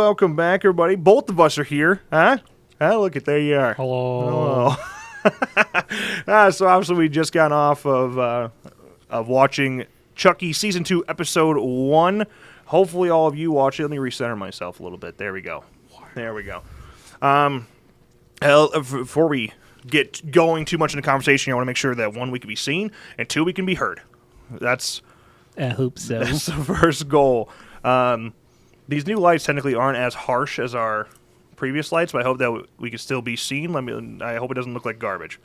welcome back, everybody. Both of us are here, huh? Look at there you are. Hello. So obviously we just got off of watching Chucky Season 2, Episode 1. Hopefully all of you watch it. Let me recenter myself a little bit. There we go. There we go. Before we get going too much in the conversation, I want to make sure that, one, we can be seen, and two, we can be heard. I hope so. That's the first goal. These new lights technically aren't as harsh as our previous lights, but I hope that we can still be seen. I hope it doesn't look like garbage.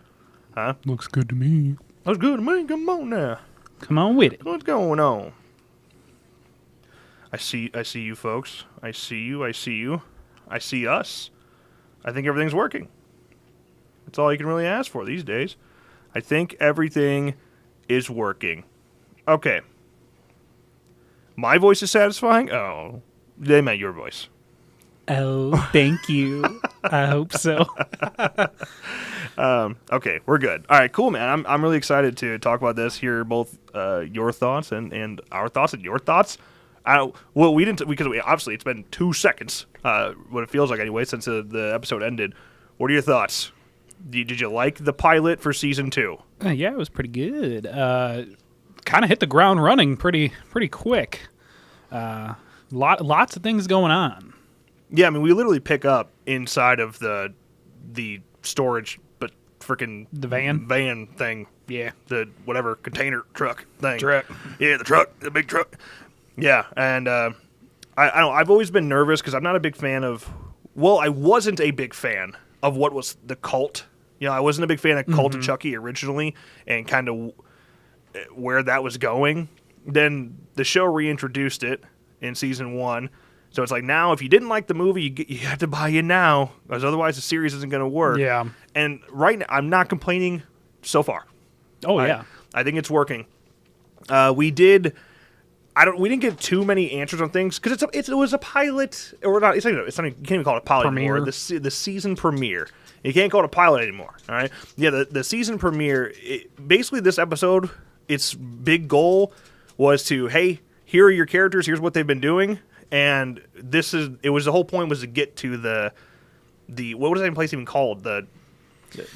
Huh? Looks good to me. Looks good to me. Come on now. Come on with it. What's going on? I see you folks. I see you. I see us. I think everything's working. That's all you can really ask for these days. I think everything is working. Okay. My voice is satisfying? Oh, they meant your voice. Oh, thank you. I hope so. Okay, we're good. All right, cool, man. I'm really excited to talk about this, hear both your thoughts and our thoughts and your thoughts. We didn't because obviously it's been 2 seconds, what it feels like anyway, since the episode ended. What are your thoughts? Did you like the pilot for Season 2? Yeah, it was pretty good. Kind of hit the ground running pretty quick. Lots of things going on. Yeah, I mean, we literally pick up inside of the storage, but freaking The van thing. Yeah, The whatever container truck thing. truck. Yeah, the big truck. Yeah, and I've always been nervous because I'm not a big fan of. Well, I wasn't a big fan of what was the cult. You know, I wasn't a big fan of Cult of Chucky originally, and kind of where that was going. Then the show reintroduced it in Season 1. So it's like, now if you didn't like the movie, you have to buy in now, because otherwise the series isn't going to work. Yeah. And right now, I'm not complaining so far. Oh, yeah. I think it's working. We didn't get too many answers on things because it was a pilot, or not. It's not. You can't even call it a pilot Premiere. anymore. The season premiere. You can't call it a pilot anymore. All right. Yeah. The season premiere. Basically, this episode, its big goal was to, hey, here are your characters. Here's what they've been doing, and the whole point was to get to the what was that place even called? The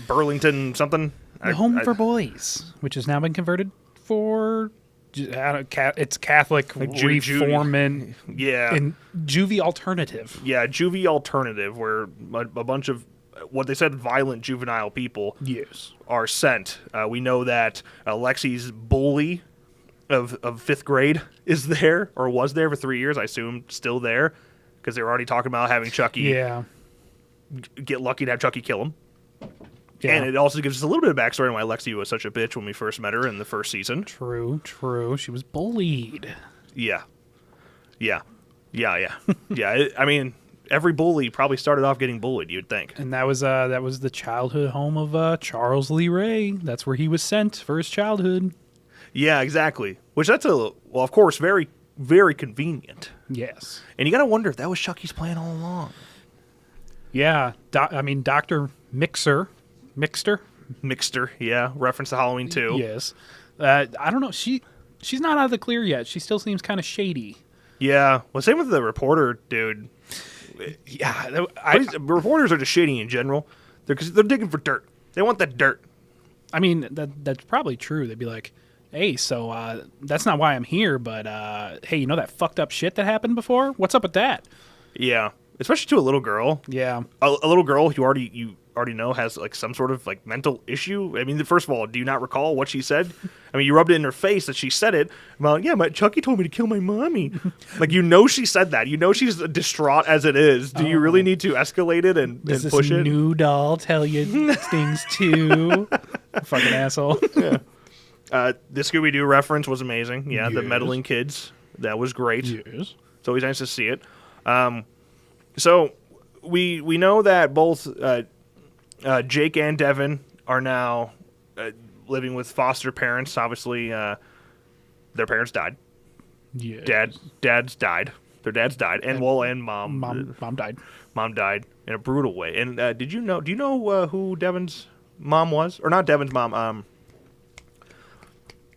Burlington something. The Home for Boys, which has now been converted for. It's Catholic reforming, yeah, and juvie alternative. Yeah, juvie alternative, where a bunch of what they said violent juvenile people are sent. We know that Lexi's bully of 5th grade is there, or was there for 3 years. I assume still there, because they were already talking about having Chucky get lucky to have Chucky kill him. Yeah. And it also gives us a little bit of backstory on why Lexi was such a bitch when we first met her in the first season. True. She was bullied. Yeah. I mean, every bully probably started off getting bullied, you'd think. And that was the childhood home of Charles Lee Ray. That's where he was sent for his childhood. Yeah, exactly. Which of course, very, very convenient. Yes. And you got to wonder if that was Chucky's plan all along. Yeah. Dr. Mixter, yeah. Reference to Halloween 2. Yes. I don't know. She's not out of the clear yet. She still seems kind of shady. Yeah. Well, same with the reporter dude. Yeah. Reporters are just shady in general. Because they're digging for dirt. They want that dirt. I mean, that's probably true. They'd be like, hey, so that's not why I'm here, but hey, you know that fucked up shit that happened before? What's up with that? Yeah. Especially to a little girl. Yeah. A little girl you already know has like some sort of like mental issue. I mean, first of all, do you not recall what she said? I mean, you rubbed it in her face that she said it. Well, yeah, Chucky told me to kill my mommy. Like, she said that. She's distraught as it is. Do you really need to escalate it and push it? Does this new doll tell you things too? Fucking asshole. Yeah. The Scooby-Doo reference was amazing. Yeah, the meddling kids. That was great. Yes. It's always nice to see it. So we know that both Jake and Devin are now living with foster parents. Obviously, their parents died. Yeah. Dad's died. Their dads died, and mom. Mom died. Mom died in a brutal way. And do you know who Devin's mom was? Or not Devin's mom?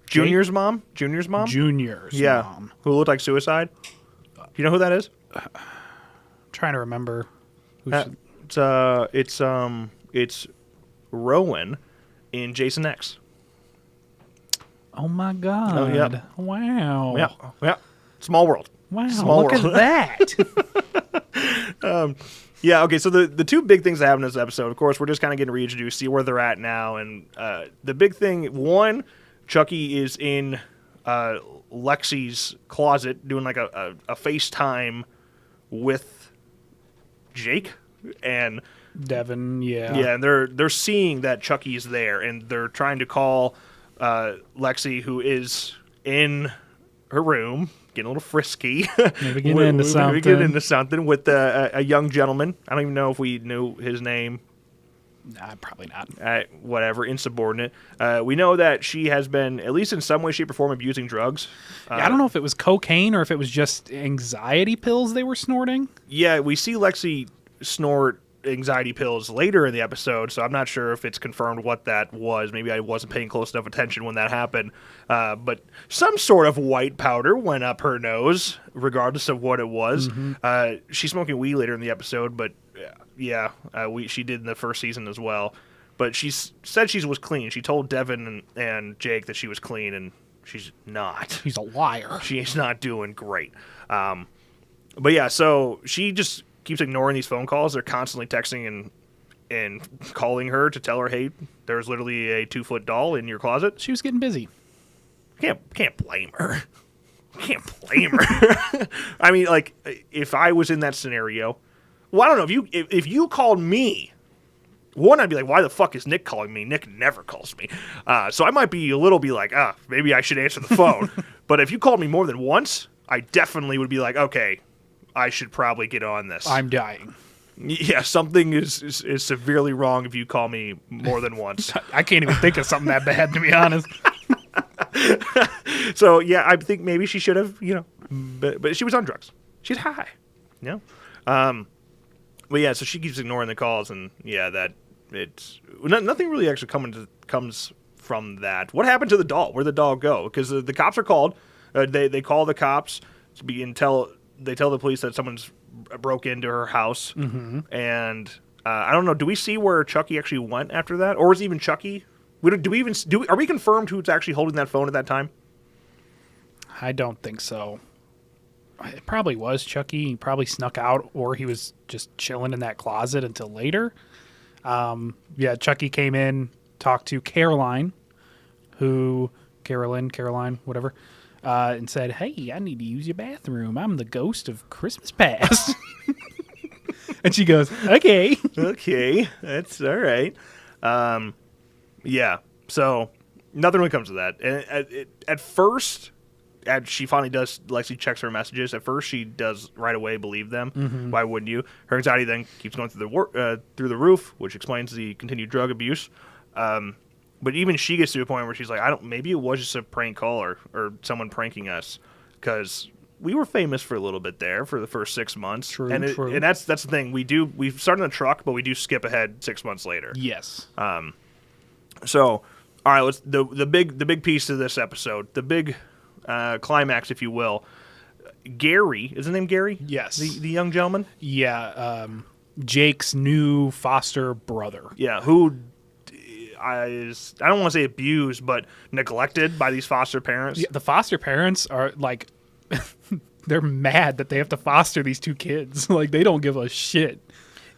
Junior's mom. Junior's mom. Junior's yeah. mom. Who looked like suicide. Do you know who that is? Trying trying to remember. It's Rowan in Jason X. Oh my god! Oh, yeah. Wow! Yeah. Small world. Wow! Small Look world. at that! Yeah, okay, so the two big things that happen in this episode, of course, we're just kind of getting reintroduced, see where they're at now, and the big thing, one, Chucky is in Lexi's closet doing like a FaceTime with Jake, and Devin, yeah. yeah, and they're seeing that Chucky is there, and they're trying to call Lexi, who is in her room, getting a little frisky. Maybe getting into something. Maybe getting into something with a young gentleman. I don't even know if we knew his name. Nah, probably not. Whatever, insubordinate. We know that she has been, at least in some way, shape, or form, abusing drugs. I don't know if it was cocaine or if it was just anxiety pills they were snorting. Yeah, we see Lexi snort anxiety pills later in the episode, so I'm not sure if it's confirmed what that was. Maybe I wasn't paying close enough attention when that happened. But some sort of white powder went up her nose, regardless of what it was. Mm-hmm. She's smoking weed later in the episode, but yeah, she did in the first season as well. But she said she was clean. She told Devin and Jake that she was clean, and she's not. She's a liar. She's not doing great. But yeah, so she just keeps ignoring these phone calls. They're constantly texting and calling her to tell her, hey, there's literally a 2-foot doll in your closet. She was getting busy. Can't blame her. Can't blame her. I mean, like, if I was in that scenario, well, I don't know, if you called me, one, I'd be like, why the fuck is Nick calling me? Nick never calls me. So I might be like, maybe I should answer the phone. But if you called me more than once, I definitely would be like, okay, I should probably get on this. I'm dying. Yeah, something is severely wrong if you call me more than once. I can't even think of something that bad, to be honest. So, yeah, I think maybe she should have, but she was on drugs. She's high, But, yeah, so she keeps ignoring the calls, and, yeah, that it's nothing really actually comes from that. What happened to the doll? Where'd the doll go? Because the cops are called. They call the cops they tell the police that someone's broke into her house, and I don't know. Do we see where Chucky actually went after that, or is it even Chucky? Are we confirmed who's actually holding that phone at that time? I don't think so. It probably was Chucky. He probably snuck out, or he was just chilling in that closet until later. Yeah, Chucky came in, talked to Caroline, whatever. And said, hey, I need to use your bathroom. I'm the ghost of Christmas past. And she goes, okay. Okay, that's all right. Yeah, so nothing really comes to that. And at first, she finally does, Lexi checks her messages. At first, she does right away believe them. Mm-hmm. Why wouldn't you? Her anxiety then keeps going through the roof, which explains the continued drug abuse. But even she gets to a point where she's like, maybe it was just a prank call or someone pranking us, because we were famous for a little bit there for the first 6 months. True. And that's the thing. We start in the truck, but we do skip ahead 6 months later. Yes. So, all right, let's the big piece of this episode, the big climax, if you will. Gary, is his name Gary? Yes. The young gentleman? Yeah. Jake's new foster brother. Yeah, who I don't want to say abused, but neglected by these foster parents. Yeah, the foster parents are like, they're mad that they have to foster these two kids. Like, they don't give a shit.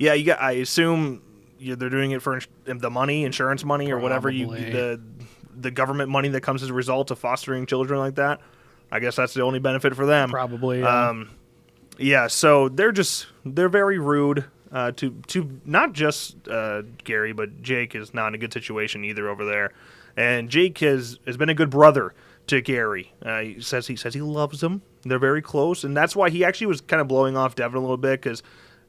Yeah, I assume they're doing it for the money, insurance money, or whatever the government money that comes as a result of fostering children like that. I guess that's the only benefit for them. Probably. Yeah. So they're very rude. To not just Gary, but Jake is not in a good situation either over there. And Jake has been a good brother to Gary. He says he loves him. They're very close, and that's why he actually was kind of blowing off Devin a little bit, because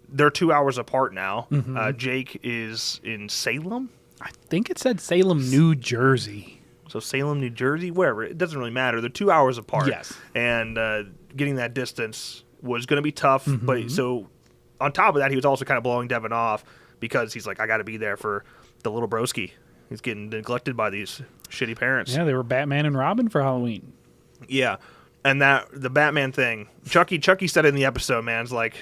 they're 2 hours apart now. Mm-hmm. Jake is in Salem. I think it said Salem, New Jersey. So Salem, New Jersey, wherever. It doesn't really matter. They're 2 hours apart. Yes. And getting that distance was going to be tough, but so... On top of that, he was also kind of blowing Devin off because he's like, I got to be there for the little broski. He's getting neglected by these shitty parents. Yeah, they were Batman and Robin for Halloween. Yeah, and the Batman thing, Chucky said in the episode, man, it's like,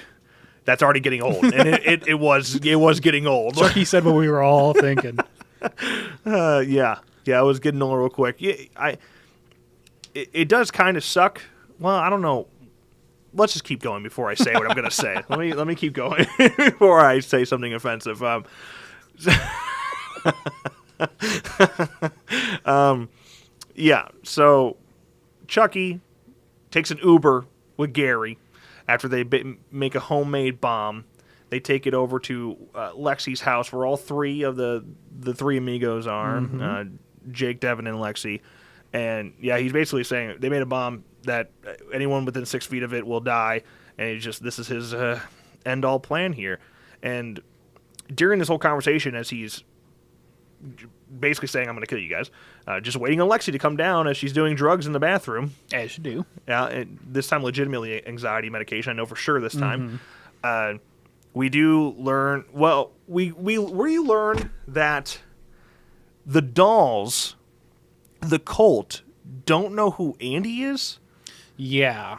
that's already getting old, and it was getting old. Chucky said what we were all thinking. Yeah, it was getting old real quick. Yeah, it does kind of suck. Well, I don't know. Let's just keep going before I say what I'm going to say. Let me keep going before I say something offensive. Yeah. So Chucky takes an Uber with Gary after they make a homemade bomb. They take it over to Lexi's house, where all three of the three amigos are: Jake, Devin, and Lexi. And yeah, he's basically saying they made a bomb that anyone within 6 feet of it will die, and this is his end-all plan here. And during this whole conversation, as he's basically saying, I'm going to kill you guys, just waiting on Lexi to come down as she's doing drugs in the bathroom. As you do. Yeah, and this time legitimately anxiety medication, I know for sure this time. We do learn, we learn that the dolls, the cult, don't know who Andy is. Yeah.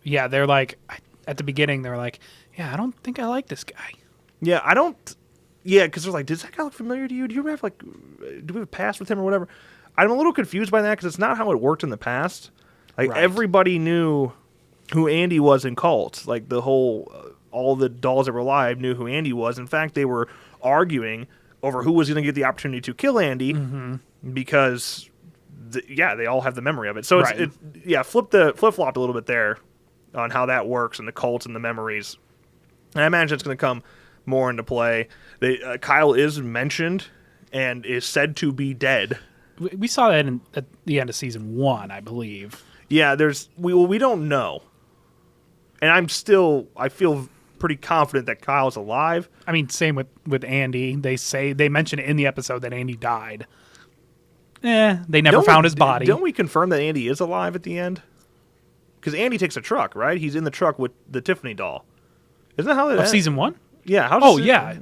Yeah, they're like, at the beginning, they're like, yeah, I don't think I like this guy. Yeah, I don't. Yeah, because they're like, does that guy look familiar to you? Do you have, like, do we have a past with him or whatever? I'm a little confused by that because it's not how it worked in the past. Like, everybody knew who Andy was in Cult. Like, the whole, all the dolls that were alive knew who Andy was. In fact, they were arguing over who was going to get the opportunity to kill Andy because, they all have the memory of it. So, flip-flopped a little bit there on how that works and the cults and the memories. And I imagine it's going to come more into play. Kyle is mentioned and is said to be dead. We saw that at the end of season 1, I believe. Yeah, we don't know. And I feel pretty confident that Kyle's alive. I mean, same with Andy. They mention it in the episode that Andy died. They never found his body. Don't we confirm that Andy is alive at the end? Because Andy takes a truck, right? He's in the truck with the Tiffany doll. Isn't that how that ends? Season 1? Yeah.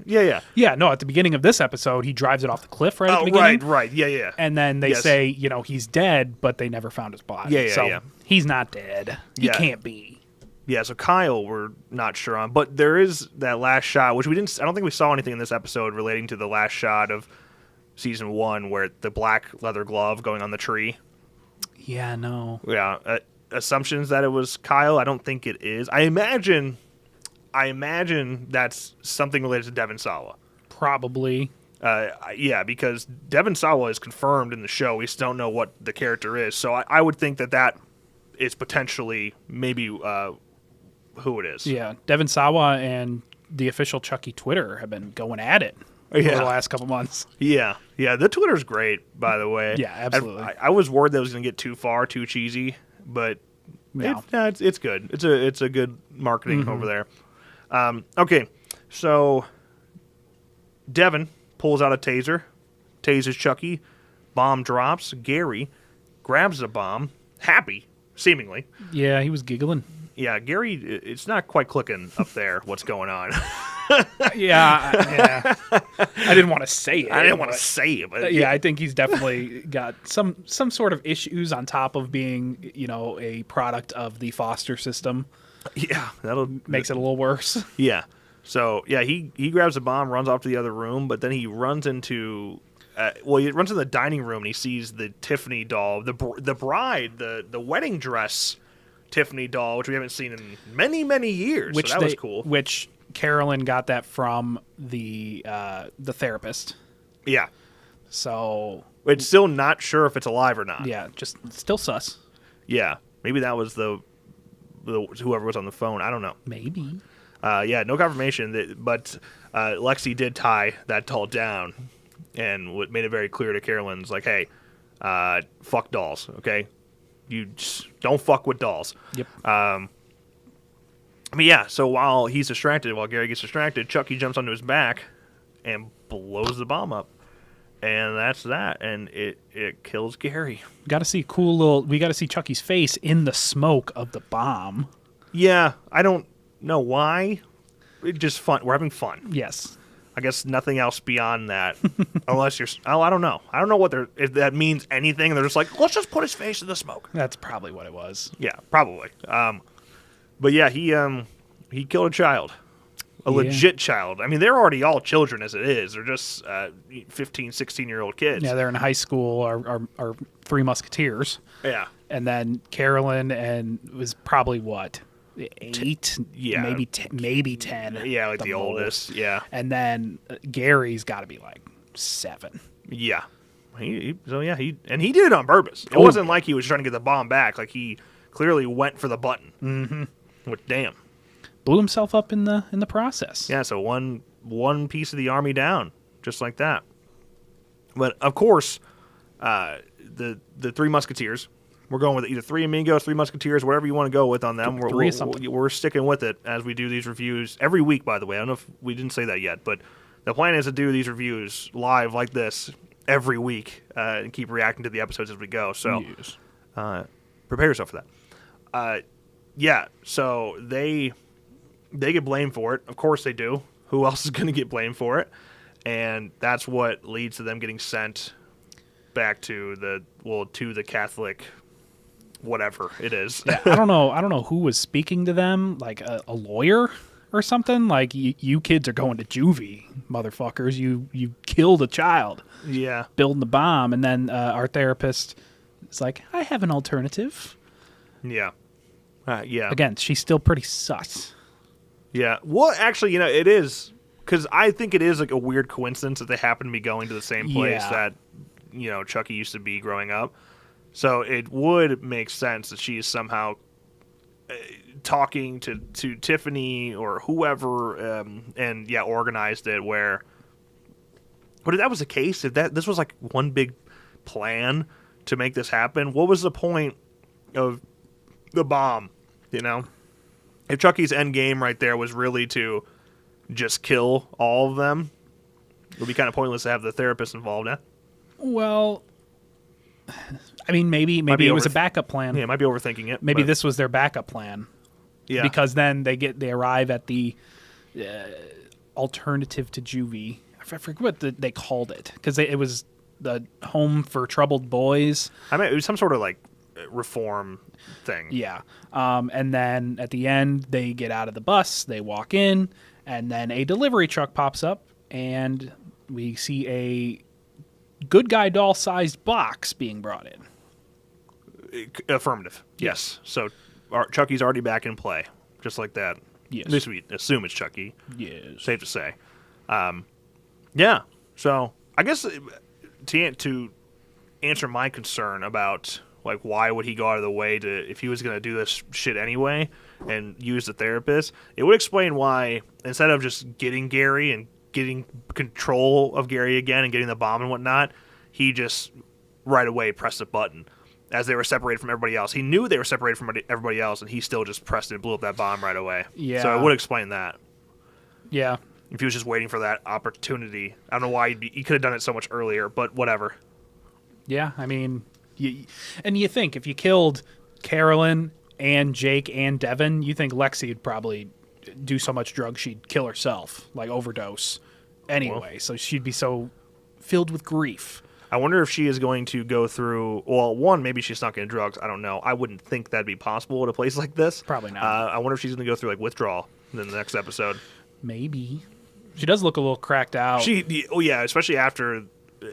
Yeah. Yeah, no, at the beginning of this episode, he drives it off the cliff at the beginning. Right. Yeah. And then they say, he's dead, but they never found his body. Yeah. He's not dead. He can't be. Yeah, so Kyle we're not sure on. But there is that last shot, which I don't think we saw anything in this episode relating to the last shot of season 1 where the black leather glove going on the tree. Yeah, no. Yeah, assumptions that it was Kyle. I don't think it is. I imagine that's something related to Devon Sawa. Probably. Yeah, because Devon Sawa is confirmed in the show. We just don't know what the character is. So I would think that is potentially maybe who it is. Yeah, Devon Sawa and the official Chucky Twitter have been going at it over the last couple months. Yeah. The Twitter's great, by the way. Yeah, absolutely. I was worried that it was going to get too far, too cheesy, but it's good. It's a good marketing over there. Okay, so Devin pulls out a taser, tases Chucky, bomb drops, Gary grabs the bomb, happy, seemingly. Yeah, he was giggling. Yeah, Gary, it's not quite clicking up there what's going on. Yeah. I didn't want to say it. But I think he's definitely got some sort of issues on top of being, a product of the foster system. Yeah, makes it a little worse. Yeah. So, he grabs the bomb, runs off to the other room, but then he runs into he runs in the dining room and he sees the Tiffany doll, the bride, the wedding dress Tiffany doll, which we haven't seen in many, many years. So that was cool. Which Carolyn got that from the therapist. Yeah. So it's still not sure if it's alive or not. Yeah, just still sus. Yeah. Maybe that was the whoever was on the phone. I don't know. Maybe. No confirmation. But Lexi did tie that doll down and made it very clear to Carolyn's like, hey, fuck dolls, okay? You just don't fuck with dolls. Yep. So while Gary gets distracted, Chucky jumps onto his back and blows the bomb up. And that's that. And it kills Gary. We got to see Chucky's face in the smoke of the bomb. Yeah, I don't know why. It's just fun. We're having fun. Yes. I guess nothing else beyond that, unless you're. Oh, I don't know. I don't know if that means anything. They're just like, let's just put his face in the smoke. That's probably what it was. Yeah, probably. But yeah, he killed a child. A legit child. I mean, they're already all children as it is. They're just 15, 16-year-old kids. Yeah, they're in high school, are Three Musketeers. Yeah. And then Carolyn and was probably what? 8? Yeah. Maybe 10. Yeah, like the oldest. Yeah. And then Gary's got to be like 7. Yeah. He did it on purpose. It wasn't like he was trying to get the bomb back. Like, he clearly went for the button. Mm-hmm. Which, damn. Blew himself up in the process. Yeah, so one piece of the army down, just like that. But, of course, the Three Musketeers, we're going with either Three Amigos, Three Musketeers, whatever you want to go with on them. We're sticking with it as we do these reviews every week, by the way. I don't know if we didn't say that yet, but the plan is to do these reviews live like this every week and keep reacting to the episodes as we go. So prepare yourself for that. Yeah, so they get blamed for it. Of course they do. Who else is going to get blamed for it? And that's what leads to them getting sent back to the Catholic, whatever it is. Yeah, I don't know who was speaking to them, like a lawyer or something. Like, you kids are going to juvie, motherfuckers. You killed a child. Yeah. Building the bomb. And then our therapist is like, I have an alternative. Yeah. Yeah. Again, she's still pretty sus. Yeah. Well, actually, it is, because I think it is like a weird coincidence that they happen to be going to the same place that, Chucky used to be growing up. So it would make sense that she's somehow talking to Tiffany or whoever, and organized it where. But if that was the case, if this was like one big plan to make this happen, what was the point of the bomb? If Chucky's end game right there was really to just kill all of them, it would be kind of pointless to have the therapist involved. Well, I mean, maybe it was a backup plan. Yeah, it might be overthinking it. Maybe this was their backup plan. Yeah, because then they arrive at the alternative to juvie. I forget what they called it, because it was the home for troubled boys. I mean, it was some sort of like reform thing. Yeah. And then at the end, they get out of the bus, they walk in, and then a delivery truck pops up, and we see a good guy doll-sized box being brought in. Affirmative. Yes. So Chucky's already back in play, just like that. Yes. At least we assume it's Chucky. Yes. Safe to say. Yeah. So I guess to answer my concern about like why would he go out of the way to, if he was going to do this shit anyway and use the therapist, it would explain why instead of just getting Gary and getting control of Gary again and getting the bomb and whatnot, he just right away pressed a button as they were separated from everybody else. He knew they were separated from everybody else, and he still just pressed it and blew up that bomb right away. Yeah. So it would explain that. Yeah. If he was just waiting for that opportunity. I don't know why he could have done it so much earlier, but whatever. Yeah, I mean, you think if you killed Carolyn and Jake and Devin, you think Lexi would probably do so much drugs she'd kill herself, like overdose anyway. Well, so she'd be so filled with grief. I wonder if she is going to go through, well, one, maybe she's not getting drugs. I don't know. I wouldn't think that'd be possible at a place like this. Probably not. I wonder if she's going to go through like withdrawal in the next episode. Maybe. She does look a little cracked out. Yeah, especially after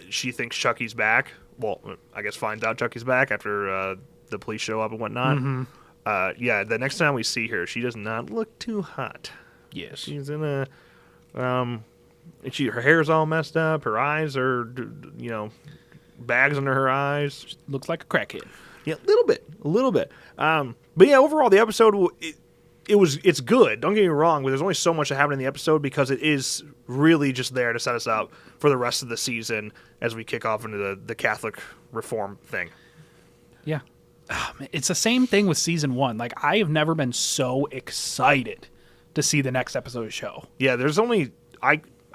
she thinks Chucky's back. Well, I guess finds out Chucky's back after the police show up and whatnot. Mm-hmm. Yeah, the next time we see her, she does not look too hot. Yes. She's in a, her hair's all messed up. Her eyes are, bags under her eyes. She looks like a crackhead. Yeah, a little bit. But yeah, overall, the episode, it's good. Don't get me wrong, but there's only so much that happened in the episode because it is really just there to set us up for the rest of the season as we kick off into the Catholic reform thing. Yeah. It's the same thing with season 1. Like, I have never been so excited to see the next episode of the show. Yeah, there's only...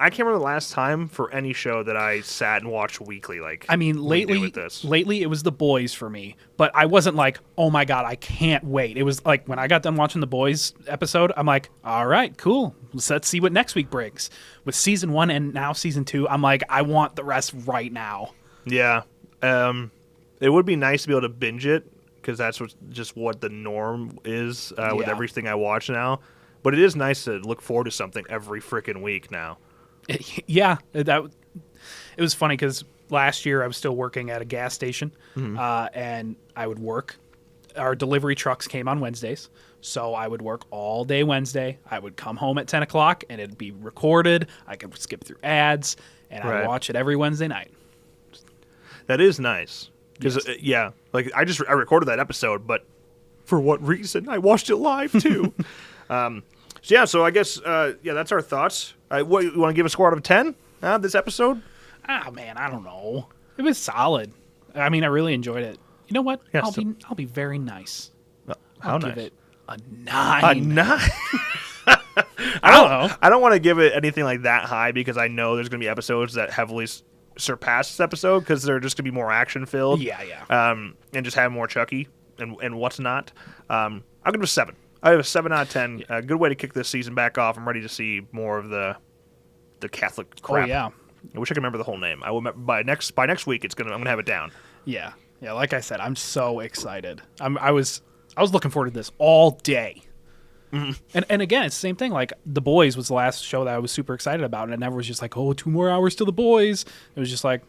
I can't remember the last time for any show that I sat and watched weekly. Like, I mean, lately it was The Boys for me, but I wasn't like, oh my God, I can't wait. It was like when I got done watching The Boys episode, I'm like, all right, cool. Let's see what next week brings. With season 1 and now season 2, I'm like, I want the rest right now. Yeah. It would be nice to be able to binge it because that's just what the norm is with everything I watch now. But But it is nice to look forward to something every freaking week now. Yeah, it was funny because last year I was still working at a gas station, and I would work. Our delivery trucks came on Wednesdays, so I would work all day Wednesday. I would come home at 10 o'clock, and it'd be recorded. I could skip through ads, and I'd watch it every Wednesday night. That is nice. Because, like, I recorded that episode, but for what reason? I watched it live, too. So I guess, that's our thoughts. What, you want to give a score out of 10 this episode? Ah, man, I don't know. It was solid. I mean, I really enjoyed it. You know what? Yeah, I'll be very nice. I'll give nice? it a 9. A 9? I don't know. I don't want to give it anything like that high because I know there's going to be episodes that heavily surpass this episode because they're just going to be more action filled. Yeah. And just have more Chucky and what's not. I'll give it a 7. I have a 7 out of 10. A good way to kick this season back off. I'm ready to see more of the Catholic crap. Oh yeah. I wish I could remember the whole name. I will by next week. I'm gonna have it down. Yeah. Like I said, I'm so excited. I was looking forward to this all day. Mm-hmm. And again, it's the same thing. Like The Boys was the last show that I was super excited about, and it never was just like, 2 more hours to The Boys. It was just like,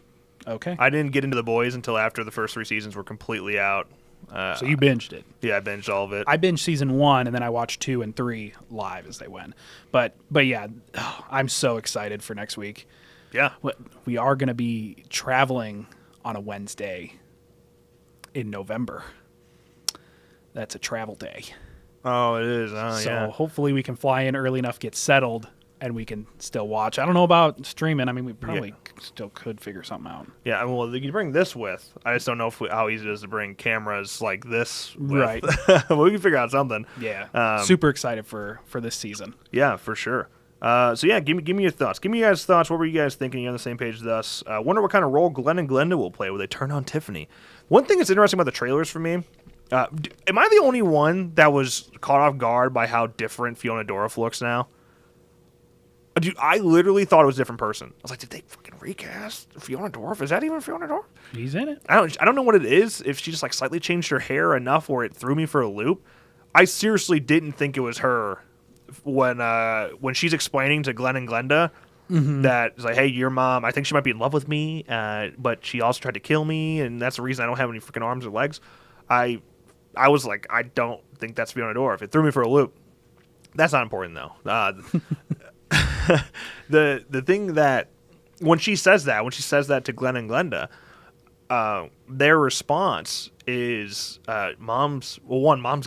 okay. I didn't get into The Boys until after the first 3 seasons were completely out. So you binged it? Yeah, I binged all of it. I binged season 1, and then I watched 2 and 3 live as they went. But yeah, I'm so excited for next week. Yeah, we are going to be traveling on a Wednesday in November. That's a travel day. Oh, it is. So hopefully we can fly in early enough, get settled, and we can still watch. I don't know about streaming. I mean, we probably still could figure something out. Yeah, well, you can bring this with. I just don't know how easy it is to bring cameras like this with. Right. Well, we can figure out something. Yeah. Super excited for this season. Yeah, for sure. Give me your thoughts. Give me your guys' thoughts. What were you guys thinking? You're on the same page as us. Wonder what kind of role Glenn and Glenda will play when they turn on Tiffany. One thing that's interesting about the trailers for me, am I the only one that was caught off guard by how different Fiona Dorff looks now? Dude, I literally thought it was a different person. I was like, did they fucking recast Fiona Dorff? Is that even Fiona Dorff? He's in it. I don't know what it is. If she just like slightly changed her hair enough where it threw me for a loop. I seriously didn't think it was her when she's explaining to Glenn and Glenda that it's like, hey, your mom, I think she might be in love with me, but she also tried to kill me, and that's the reason I don't have any freaking arms or legs. I was like, I don't think that's Fiona Dorff. It threw me for a loop. That's not important though. The thing that when she says that to Glenn and Glenda, their response is mom's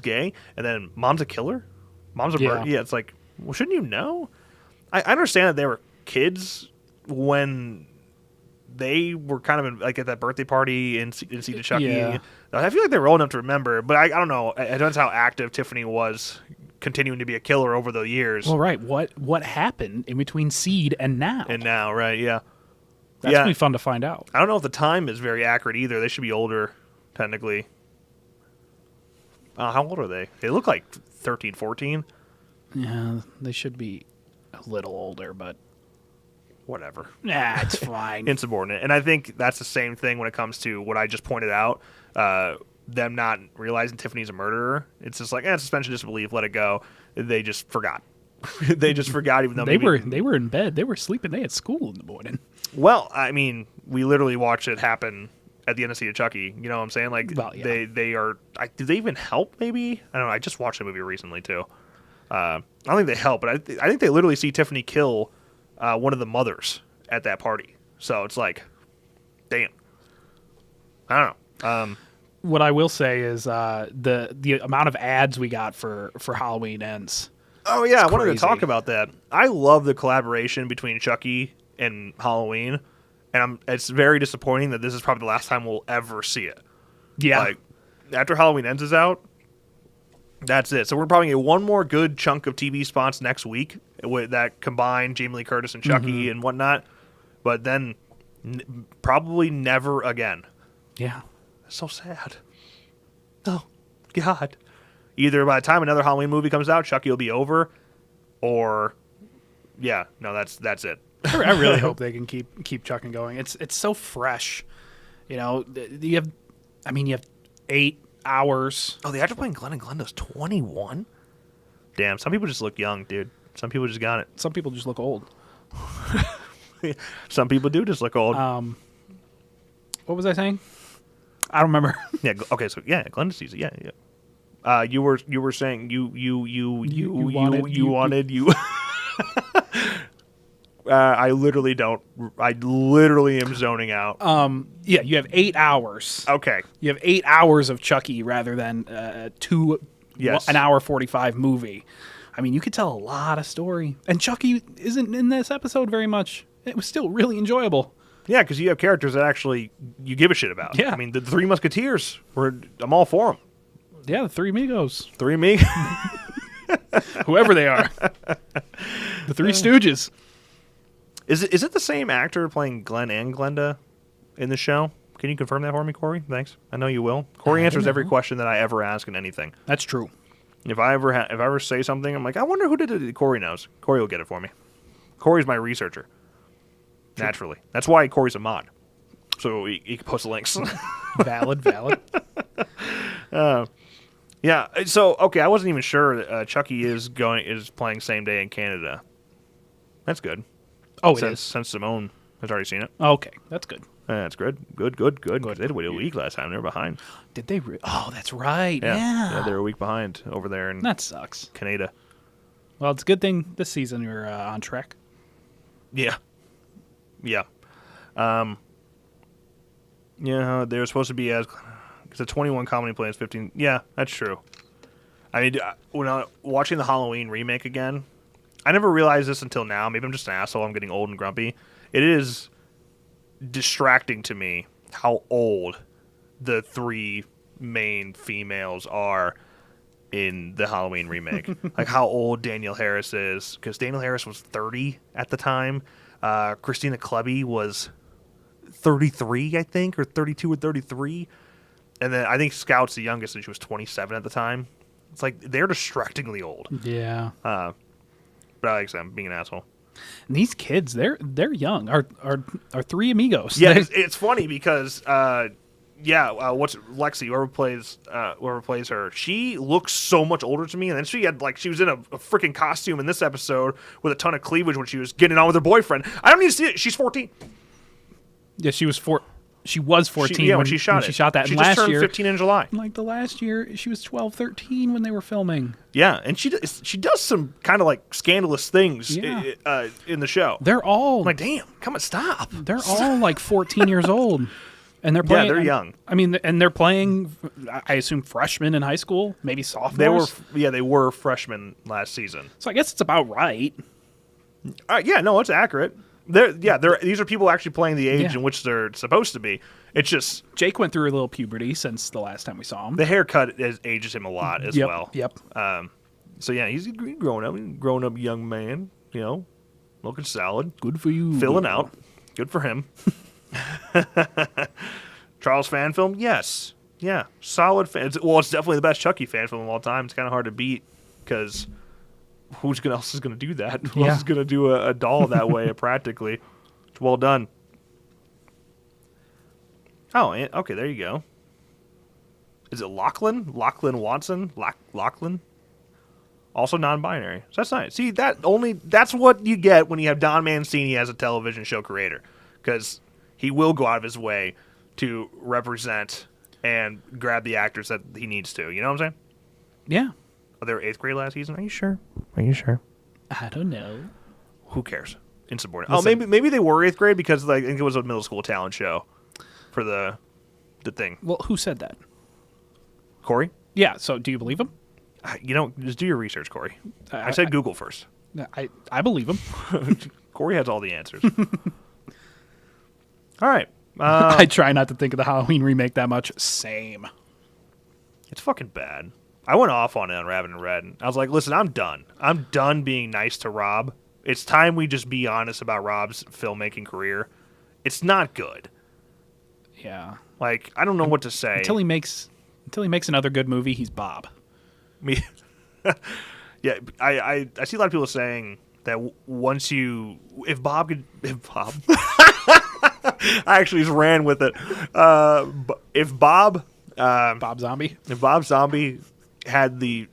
gay, and then mom's a killer. Mom's a murderer. Yeah, it's like, well, shouldn't you know? I understand that they were kids when they were kind of at that birthday party in Seed of Chucky. Yeah. I feel like they were old enough to remember, but I don't know. It depends how active Tiffany was continuing to be a killer over the years. Well, right. What happened in between Seed and now? And now, right, yeah. That's going to be fun to find out. I don't know if the time is very accurate either. They should be older, technically. How old are they? They look like 13, 14. Yeah, they should be a little older, but whatever. Nah, it's fine. Insubordinate. And I think that's the same thing when it comes to what I just pointed out. Them not realizing Tiffany's a murderer. It's just like, suspension of disbelief, let it go. They just forgot. They just forgot, even though they were in bed. They were sleeping. They had school in the morning. Well, I mean, we literally watched it happen at the end of Seed of Chucky. You know what I'm saying? Like, well, yeah. They are. Did they even help? Maybe, I don't know. I just watched the movie recently too. I don't think they help, but I think they literally see Tiffany kill one of the mothers at that party. So it's like, damn. I don't know. What I will say is the amount of ads we got for Halloween Ends. Oh yeah, I wanted to talk about that. I love the collaboration between Chucky and Halloween, and it's very disappointing that this is probably the last time we'll ever see it. Yeah. Like, after Halloween Ends is out, that's it. So we're probably going to get one more good chunk of TV spots next week that combine Jamie Lee Curtis and Chucky and whatnot, but then probably never again. Yeah. That's so sad. Oh, God. Either by the time another Halloween movie comes out, Chucky will be over, or, yeah, no, that's it. I really hope they can keep Chucky going. It's so fresh. You know, you have 8 hours. Oh, the actor playing Glenn and Glenda's 21? Damn, some people just look young, dude. Some people just got it. Some people just look old. Some people do just look old. What was I saying? I don't remember. Yeah. Okay. So yeah, Glenda sees it. Yeah. Yeah. You were saying you wanted. I literally don't. I literally am zoning out. Yeah, you have 8 hours. Okay. You have 8 hours of Chucky rather than an hour 45 movie. I mean, you could tell a lot of story. And Chucky isn't in this episode very much. It was still really enjoyable. Yeah, because you have characters that actually you give a shit about. Yeah. I mean, the Three Musketeers, I'm all for them. Yeah, the Three Amigos. Three me. Whoever they are. The Three Stooges. Is it the same actor playing Glenn and Glenda in the show? Can you confirm that for me, Corey? Thanks. I know you will. Corey answers every question that I ever ask in anything. That's true. If I ever say something, I'm like, I wonder who did it. Corey knows. Corey will get it for me. Corey's my researcher. Naturally. That's why Corey's a mod. So he can post links. Valid. Yeah. So, okay, I wasn't even sure Chucky is playing same day in Canada. That's good. Oh, Since Simone has already seen it. Okay, that's good. That's good. Good. They had to wait a week last time. They were behind. Did they? Oh, that's right. Yeah. They're a week behind over there in That sucks. Canada. Well, it's a good thing this season you're on track. Yeah. Yeah. Yeah, they were supposed to be because a 21 comedy play is 15. Yeah, that's true. I mean, when I watching the Halloween remake again, I never realized this until now. Maybe I'm just an asshole. I'm getting old and grumpy. It is distracting to me how old the three main females are in the Halloween remake. Like how old Danielle Harris is, because Danielle Harris was 30 at the time. Christina Klebe was 33, I think, or 32 or 33. And then I think Scout's the youngest, and she was 27 at the time. It's like they're distractingly old. Yeah. But I like them being an asshole. And these kids, they're young. Our Three Amigos. Yeah, it's funny because what's Lexi, whoever plays her, she looks so much older to me, and then she was in a freaking costume in this episode with a ton of cleavage when she was getting on with her boyfriend. I don't need to see it. She's 14. Yeah, she was 14 when she shot that. She just turned turned 15 in July. Like the last year, she was 12, 13 when they were filming. Yeah, and she does some kind of like scandalous things in the show. They're all I'm like, damn, come on, stop. They're all like 14 years old. And they're playing. Yeah, they're young. I mean, and they're playing, I assume, freshmen in high school, maybe sophomores. They were freshmen last season. So I guess it's about right. No, it's accurate. These are people actually playing the age in which they're supposed to be. It's just Jake went through a little puberty since the last time we saw him. The haircut ages him a lot as well. Yep. So yeah, he's a grown up young man. You know, looking solid. Good for you. Filling out. Good for him. Charles fan film, yes, yeah, solid fan. It's definitely the best Chucky fan film of all time. It's kind of hard to beat because who else is going to do that? Who else is going to do a doll that way? Practically, it's well done. Oh, okay, there you go. Is it Lachlan? Lachlan Watson? Lachlan? Also non-binary. So that's nice. See, that's what you get when you have Don Mancini as a television show creator, because he will go out of his way to represent and grab the actors that he needs to. You know what I'm saying? Yeah. Oh, they were 8th grade last season? Are you sure? I don't know. Who cares? Insubordinate. Oh, maybe they were 8th grade because I think it was a middle school talent show for the thing. Well, who said that? Corey? Yeah, so do you believe him? Just do your research, Corey. I said Google first. I believe him. Corey has all the answers. All right. I try not to think of the Halloween remake that much. Same. It's fucking bad. I went off on it on Rabbit and Red. I was like, listen, I'm done. I'm done being nice to Rob. It's time we just be honest about Rob's filmmaking career. It's not good. Yeah. Like, I don't know what to say. Until he makes another good movie, he's Bob. Yeah, I see a lot of people saying that if Bob I actually just ran with it. If Bob Zombie had the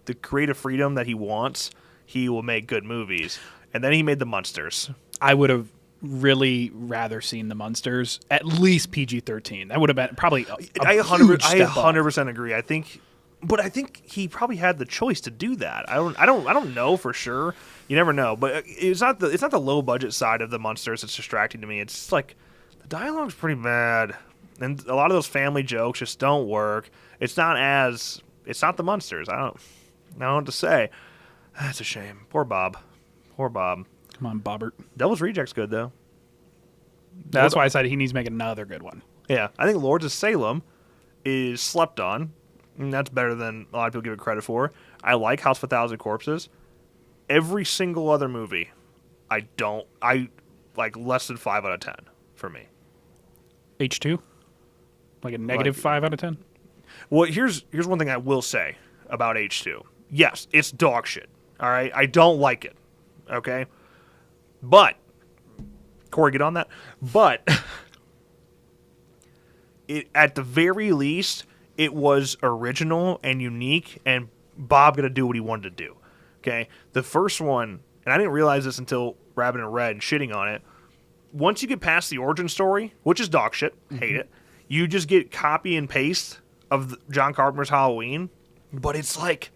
the creative freedom that he wants, he will make good movies. And then he made the Munsters. I would have really rather seen the Munsters at least PG-13. That would have been probably I huge step up. 100% agree. I think he probably had the choice to do that. I don't know for sure. You never know. But it's not the low budget side of the Munsters that's distracting to me. It's like the dialogue's pretty bad, and a lot of those family jokes just don't work. It's not the Munsters. I don't know what to say. That's a shame. Poor Bob. Come on, Bobbert. Devil's Reject's good though. That's why I said he needs to make another good one. Yeah, I think Lords of Salem is slept on, and that's better than a lot of people give it credit for. I like House of a Thousand Corpses. Every single other movie, I like less than 5 out of 10 for me. H2? Like a negative 5 out of 10? Well, here's one thing I will say about H2. Yes, it's dog shit. All right, I don't like it. Okay, but Corey, get on that. But at the very least, it was original and unique, and Bob got to do what he wanted to do. Okay, the first one, and I didn't realize this until Rabbit and Red and shitting on it. Once you get past the origin story, which is dog shit, hate it, you just get copy and paste of John Carpenter's Halloween, but it's like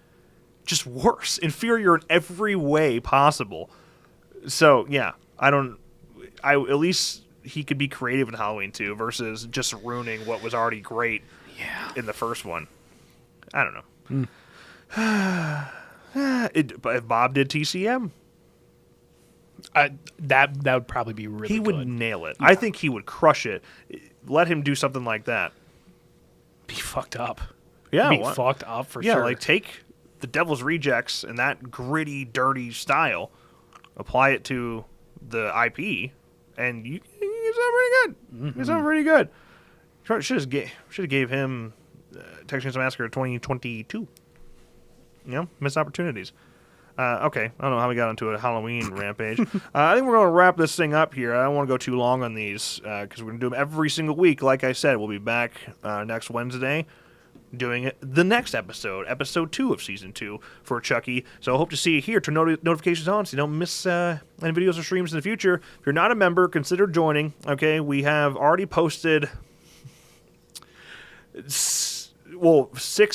just worse, inferior in every way possible. So yeah, at least he could be creative in Halloween 2 versus just ruining what was already great in the first one. I don't know. But if Bob did TCM, that would probably be really good. He would nail it. Yeah. I think he would crush it. Let him do something like that. Be fucked up. Yeah. Be fucked up for sure. Yeah, like take the Devil's Rejects and that gritty, dirty style, apply it to the IP, and you get something pretty good. Mm-hmm. Get something pretty good. Should have gave him Texas Chainsaw Massacre 2022. You know, missed opportunities. Okay, I don't know how we got into a Halloween rampage. I think we're going to wrap this thing up here. I don't want to go too long on these because we're going to do them every single week. Like I said, we'll be back next Wednesday doing it the next episode 2 of Season 2 for Chucky. So I hope to see you here. Turn notifications on so you don't miss any videos or streams in the future. If you're not a member, consider joining. Okay, we have already posted 6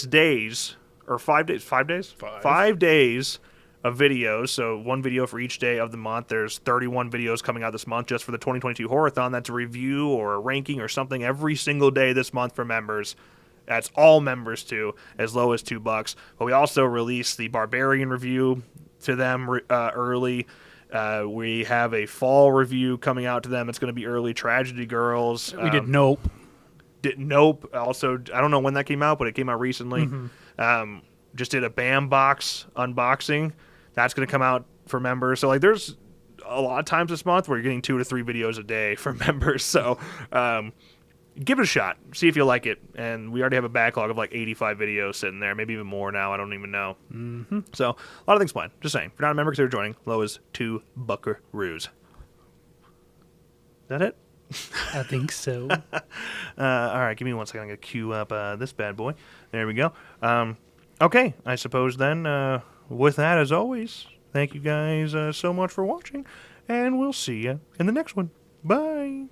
days or 5 days. 5 days? 5 days of videos, so one video for each day of the month. There's 31 videos coming out this month just for the 2022 Horror-thon. That's a review or a ranking or something every single day this month for members. That's all members too, as low as $2. But we also released the Barbarian review to them early. We have a fall review coming out to them. It's going to be early. Tragedy Girls. We did Nope. Nope. Also, I don't know when that came out, but it came out recently. Mm-hmm. Just did a BAM box unboxing. That's going to come out for members. So, like, there's a lot of times this month where you're getting 2 to 3 videos a day for members. So, give it a shot. See if you like it. And we already have a backlog of like 85 videos sitting there. Maybe even more now. I don't even know. Mm-hmm. So, a lot of things planned. Just saying. If you're not a member, consider joining. Low as $2 buckaroos. Is that it? I think so. All right. Give me 1 second. I'm going to queue up this bad boy. There we go. Okay. I suppose then, with that, as always, thank you guys so much for watching. And we'll see you in the next one. Bye.